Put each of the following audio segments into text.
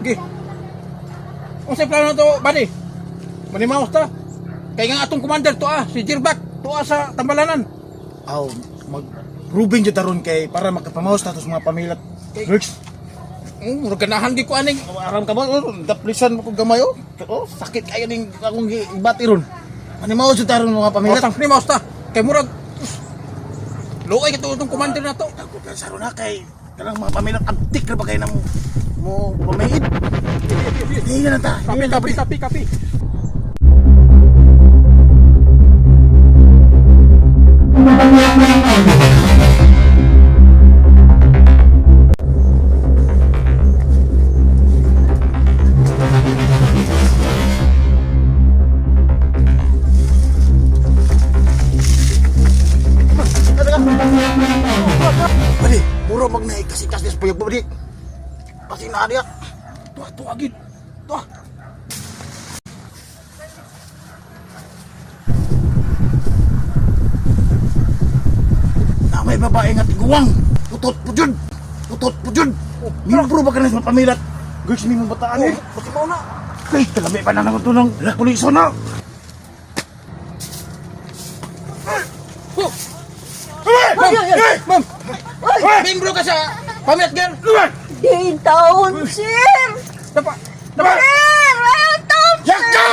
Sige. Unsay plano to, buddy? Manimaos ta. Kay nga atong commander to si Jirbak to sa Tambalanan. Aw, mag-proving dyan taron kay para makapamaos na sa mga pamilat. Girls, Murag ganahan di ko aning. aram ka ba? Daplisan mo kong gamay oh. Oh, sakit kayo ning akong ibati ron. Manimaos dyan taron mga pamilat. Tang manimaos ta. Kay murag luoy ka itong commander na to. Ako pensaro na kay kanang mga pamilat antik na ba kayo na mo pamahid. Hindi na ta. Kapi. Bali, puro magnaik kasi kasi puyog mo bali. Pati na dia. Tuwa agit. Tuwa. Na may babae nga tiguwang. Putot pujud. Minupro ba ka na sa pamilat? Girls, may mga bataan eh. Pati mo na. Ay, talami pa na naman ito ng puliso na. Ma'am. Membro ka sa pamilat girl. Din taon, sir! Dapat. Sir! Taon, sir! Yaka!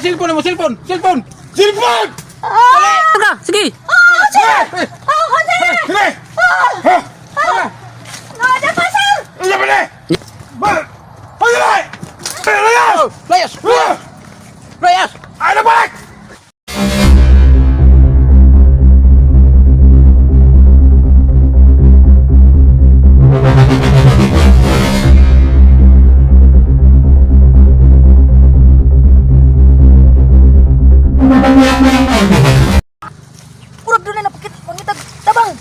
Cellphone mo, cellphone. Silpon! Sige. Sir! Ako, sir! Sige! Nada pa, sir! Iya ba ni? Paglalay! Paglalay! Layas. Ano balik? Urag doon na pangitag tabang!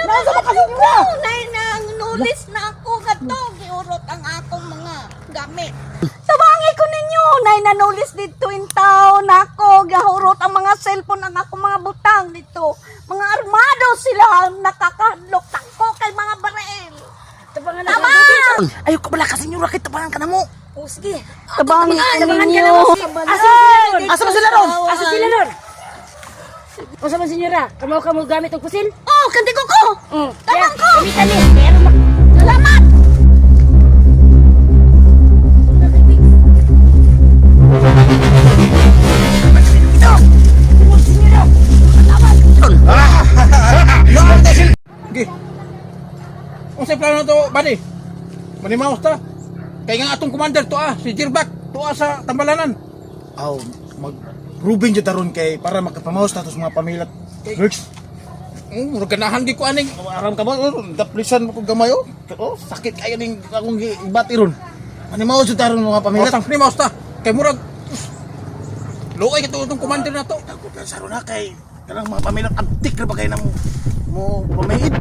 Nasa ba kasi nyo na? Nay nang nulis na ako gato giurot ang akong mga gamit. Tabangi ko ninyo! Nay nanulis dito in town ako. Gahurot ang mga cellphone ang akong mga butang dito. Mga armado sila nakakadlok ko kay mga barel. Tabangan na Tama! Ayaw ka bala kasi nyo rakit tabangan ka na mo. O sige. Tabangan Tabangan ka ninyo. na mo. Asa ba sila ron? Asa sila nun? Kung sa mga senyora, kamaw ka mo gamit ang pusil? Oh, kanti ko ko. Tabang ko. Gamitan ni. Pero Salamat. Sige. Unsay plano to, buddy? Manimaos ta. Kay nga atong commander to si Jirbak to sa Tambalanan. Aw, mag-proving dyan taron kay para makapamaos na sa mga pamilat. Girls, Murag ganahan di ko aning. aram ka ba? Daplisan mo kong gamay oh. Oh, sakit kayo ning akong ibati ron. Manimaos dyan taron mga pamilat. Tang manimaos ta. Kay murag luoy ka itong commander na to. Ako pensaro na kay kanang mga pamilat antik na ba kayo na mo pamahid.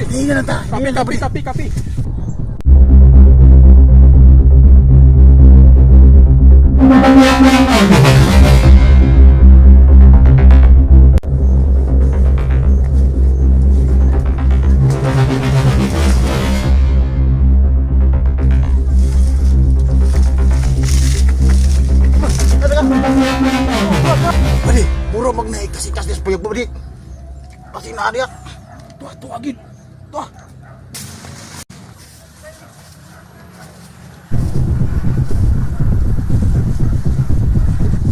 Hindi na ta. Kapi. Bali, puro magnaik kasi kasi puyog mo bali. Pati na dia. Tuwa agit. Tuwa.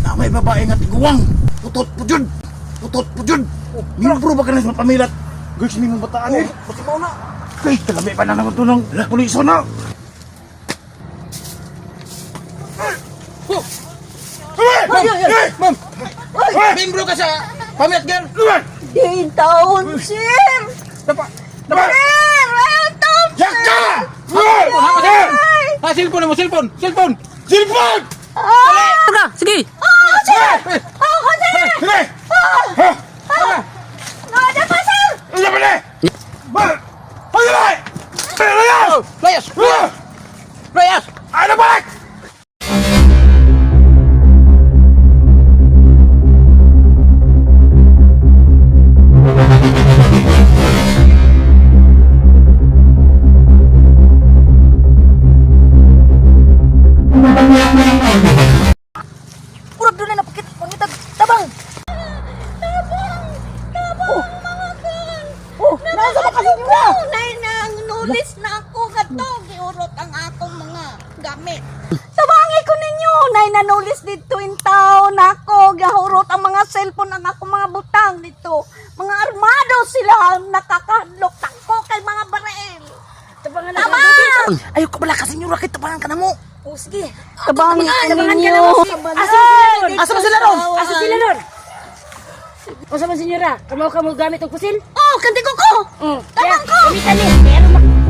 Na may babae nga tiguwang. Putot pujud. Minupro ba ka na sa pamilat? Girls, may mga bataan eh. Pati mo na. Ay, talami pa na naman ito ng puliso na. Ma'am. Membro ka sa pamilat girl. Din taon, sir! Dapat. Sir! Taon, sir! Yaka! Cellphone mo, cellphone. Silpon! Sige. Sir! Ako, sir! Sige! Nada pa, sir! Iya ba ni? Paglalay! Layas. Ano balik? senyora. Nay nang nulis na ako gato giurot ang akong mga gamit. Tabangi ko ninyo, nay nanulis dito in town ako, gahurot ang mga cellphone ng ako mga butang dito. Mga armado sila, nakakadlok tangko kay mga barel. Tabangan Tama! Ayaw ka bala ka, senyora, kay tabangan ka na mo. Oh, sige. Tabangi ko Tabangan ka ninyo. na mo. Asa sila ron? Asa ba sila ron? Asa sila ron? Unsa man senyora? Kamo gamit og pusil? Oh, kanti ko ko! Mm. Tabang ko! Gamitan ni. Pero